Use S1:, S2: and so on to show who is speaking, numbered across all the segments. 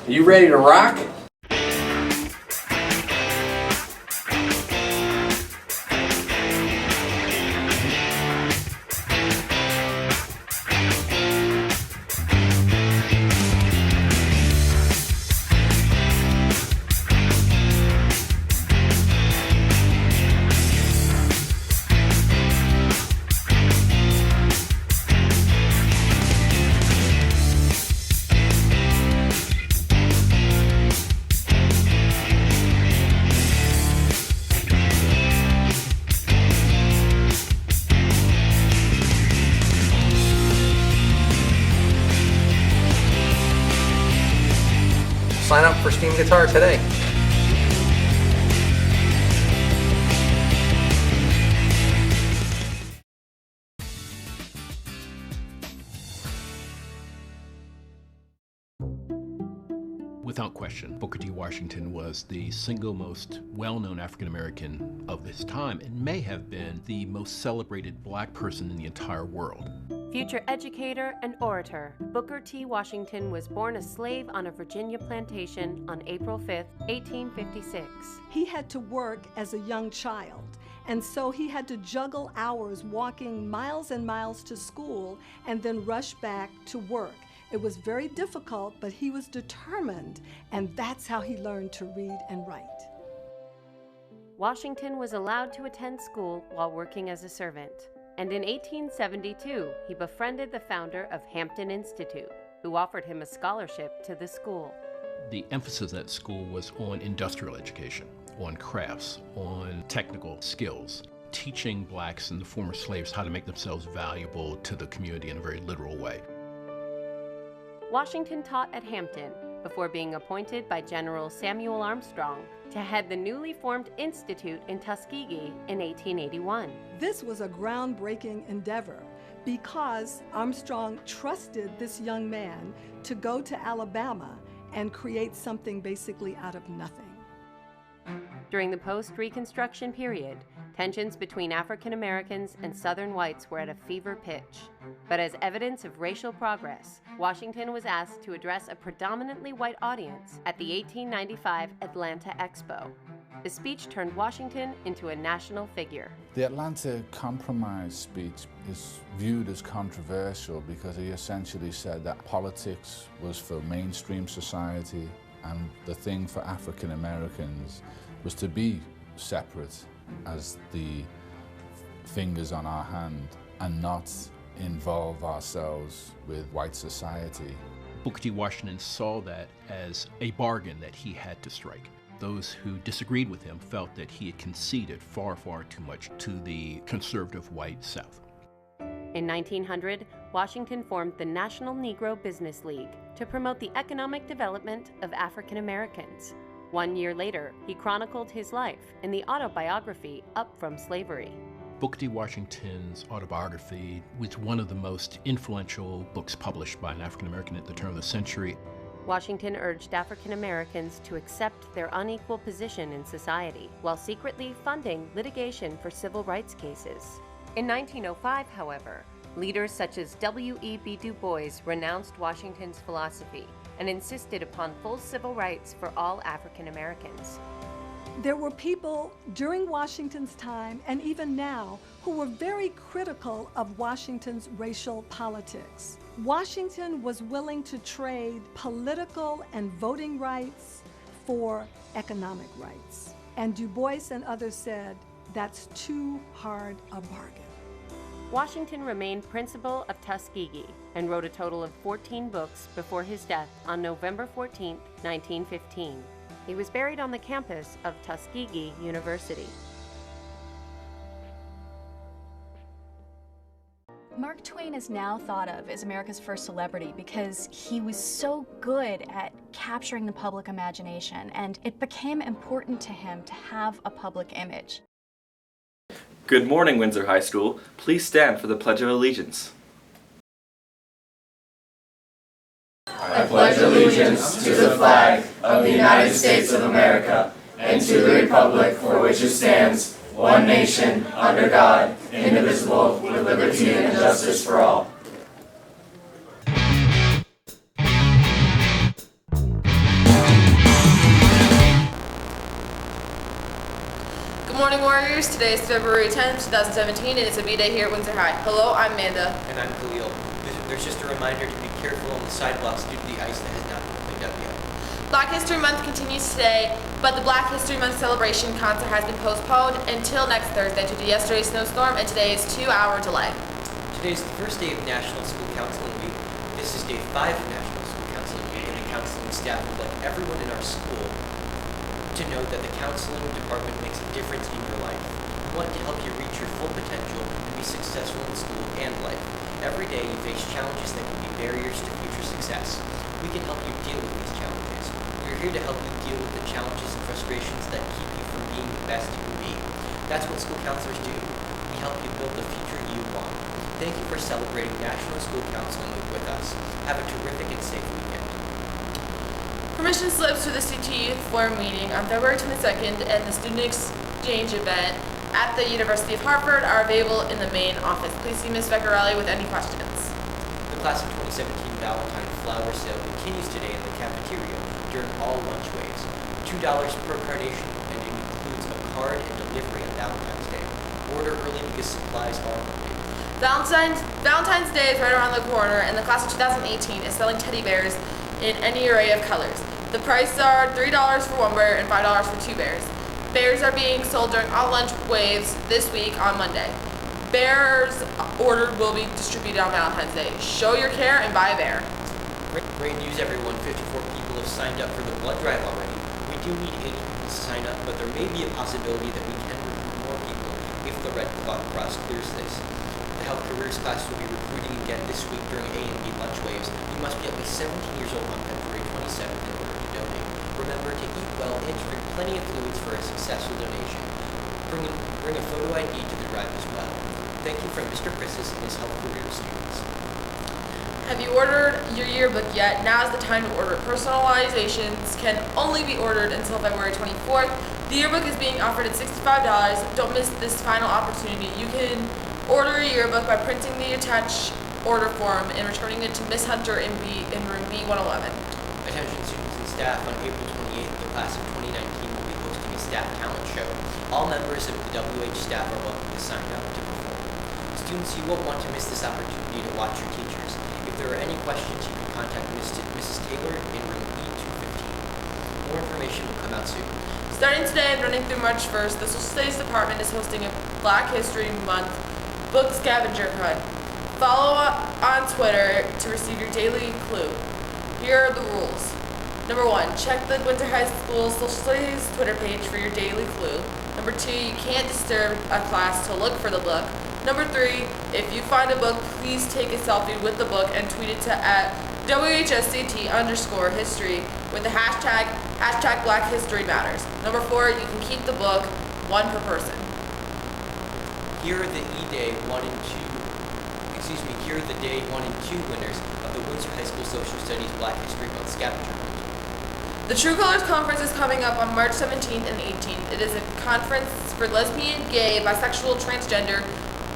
S1: Are you ready to rock? Sign up for Steam Guitar today.
S2: Without question, Booker T. Washington was the single most well-known African-American of his time and may have been the most celebrated black person in the entire world.
S3: Future educator and orator, Booker T. Washington was born a slave on a Virginia plantation on April 5, 1856.
S4: He had to work as a young child, and so he had to juggle hours walking miles and miles to school and then rush back to work. It was very difficult, but he was determined, and that's how he learned to read and write.
S3: Washington was allowed to attend school while working as a servant, and in 1872, he befriended the founder of Hampton Institute, who offered him a scholarship to the school.
S2: The emphasis at school was on industrial education, on crafts, on technical skills, teaching blacks and the former slaves how to make themselves valuable to the community in a very literal way.
S3: Washington taught at Hampton before being appointed by General Samuel Armstrong to head the newly formed institute in Tuskegee in 1881.
S4: This was a groundbreaking endeavor because Armstrong trusted this young man to go to Alabama and create something basically out of nothing.
S3: During the post-Reconstruction period, tensions between African Americans and Southern whites were at a fever pitch. But as evidence of racial progress, Washington was asked to address a predominantly white audience at the 1895 Atlanta Expo. The speech turned Washington into a national figure.
S5: The Atlanta Compromise speech is viewed as controversial because he essentially said that politics was for mainstream society and the thing for African Americans was to be separate as the fingers on our hand and not involve ourselves with white society.
S2: Booker T. Washington saw that as a bargain that he had to strike. Those who disagreed with him felt that he had conceded far, far too much to the conservative white South.
S3: In 1900, Washington formed the National Negro Business League to promote the economic development of African Americans. 1 year later, he chronicled his life in the autobiography Up From Slavery.
S2: Booker T. Washington's autobiography was one of the most influential books published by an African American at the turn of the century.
S3: Washington urged African Americans to accept their unequal position in society, while secretly funding litigation for civil rights cases. In 1905, however, leaders such as W.E.B. Du Bois renounced Washington's philosophy and insisted upon full civil rights for all African Americans.
S4: There were people during Washington's time, and even now, who were very critical of Washington's racial politics. Washington was willing to trade political and voting rights for economic rights. And Du Bois and others said, that's too hard a bargain.
S3: Washington remained principal of Tuskegee and wrote a total of 14 books before his death on November 14, 1915. He was buried on the campus of Tuskegee University.
S6: Mark Twain is now thought of as America's first celebrity because he was so good at capturing the public imagination, and it became important to him to have a public image.
S7: Good morning, Windsor High School. Please stand for the Pledge of Allegiance.
S8: I pledge allegiance to the flag of the United States of America and to the republic for which it stands, one nation, under God, indivisible, with liberty and justice for all.
S9: morning, Warriors. Today is February 10th, 2017, and it's a B-Day here at Windsor High. Hello, I'm Amanda.
S10: And I'm Khalil. There's just a reminder to be careful on the sidewalks due to the ice that has not been cleaned up yet.
S9: Black History Month continues today, but the Black History Month celebration concert has been postponed until next Thursday due to yesterday's snowstorm and today's 2-hour delay.
S10: Today is the first day of National School Counseling Week. This is day 5 of National School Counseling Week, and the counseling staff would like everyone in our school to know that the counseling department makes a difference in your life. We want to help you reach your full potential and be successful in school and life. Every day you face challenges that can be barriers to future success. We can help you deal with these challenges. We are here to help you deal with the challenges and frustrations that keep you from being the best you can be. That's what school counselors do. We help you build the future you want. Thank you for celebrating National School Counseling Week with us. Have a terrific and safe weekend.
S9: Permission slips for the CT Youth Forum meeting on February 22nd and the Student Exchange event at the University of Hartford are available in the main office. Please see Ms. Veccarelli with any questions.
S10: The Class of 2017 Valentine Flower Sale continues today in the cafeteria during all lunch waves. $2 per carnation, and it includes a card and delivery on Valentine's Day. Order early because supplies are limited.
S9: Valentine's Day is right around the corner, and the Class of 2018 is selling teddy bears in any array of colors. The prices are $3 for one bear and $5 for 2 bears. Bears are being sold during all lunch waves this week on Monday. Bears ordered will be distributed on Valentine's Day. Show your care and buy a bear.
S10: Great news, everyone. 54 people have signed up for the blood drive already. We do need 80 people to sign up, but there may be a possibility that we can recruit more people if the Red Cross clears this. The Health Careers class will be recruiting again this week during A and B lunch waves. You must be at least 17 years old on February 27th in order to donate. Remember to eat well and drink plenty of fluids for a successful donation. Bring a photo ID to the drive as well. Thank you from Mr. Christus and his Health Careers students.
S9: Have you ordered your yearbook yet? Now is the time to order. Personalizations can only be ordered until February 24th. The yearbook is being offered at $65. Don't miss this final opportunity. You can order a yearbook by printing the attached order form and returning it to Miss Hunter in room B111.
S10: Attention students and staff, on April 28th, the class of 2019 will be hosting a staff talent show. All members of the WH staff are welcome to sign up to perform. Students, you won't want to miss this opportunity to watch your teachers. If there are any questions, you can contact Mrs. Taylor in room E215. More information will come out soon.
S9: Starting today and running through March 1st, the Social Studies Department is hosting a Black History Month book scavenger hunt. Follow on Twitter to receive your daily clue. Here are the rules. Number 1, check the Windsor High School Social Studies Twitter page for your daily clue. Number 2, you can't disturb a class to look for the book. Number 3, if you find a book, please take a selfie with the book and tweet it to @WHSCT_history with the hashtag Black History Matters. Number 4, you can keep the book, 1 per person.
S10: Here are the Day 1 and 2 winners of the Windsor High School Social Studies Black History Month scavenger hunt.
S9: The True Colors Conference is coming up on March 17th and 18th. It is a conference for lesbian, gay, bisexual, transgender,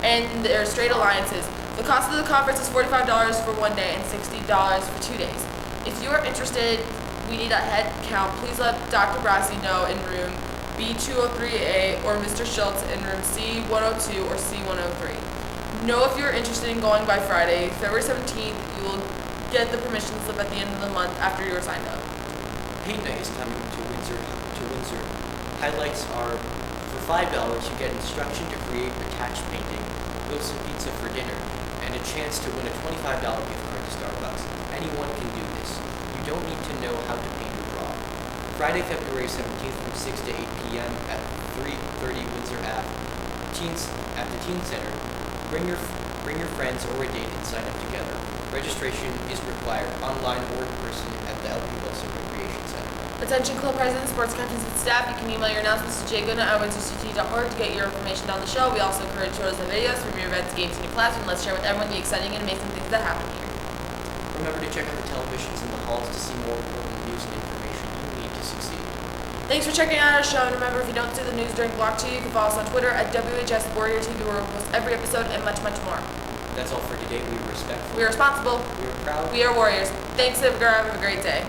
S9: and their straight alliances. The cost of the conference is $45 for 1 day and $60 for 2 days. If you are interested, we need a head count. Please let Dr. Brassi know in room B203A or Mr. Schultz in room C102 or C103. Know if you're interested in going by Friday, February 17th. You will get the permission slip at the end of the month after you are signed up.
S10: Paint night is coming to Windsor. Highlights are for $5 you get instruction to create attached painting, Wilson Pizza for dinner, and a chance to win a $25 gift card to Starbucks. Anyone can do this. You don't need to know how to paint or draw. Friday, February 17th from 6 to 8 p.m. at 330 Windsor Ave. At the Teen Center. Bring your friends or a date and sign up together. Registration is required online or in person at the LP Wilson Recreation Center.
S9: Attention club presidents, sports captains, and staff. You can email your announcements to jgoodin@windsorct.org to get your information on the show. We also encourage photos and videos from your events, games, and your classroom. Let's share with everyone the exciting and amazing things that happen here.
S10: Remember to check out the televisions in the halls to see more important news and information you need to succeed.
S9: Thanks for checking out our show, and remember, if you don't see the news during Block 2, you can follow us on Twitter at WHS Warrior TV, where we'll post every episode and much, much more.
S10: That's all for today. We are respectful.
S9: We are responsible.
S10: We are proud.
S9: We are warriors. Thanks, everyone. Have a great day.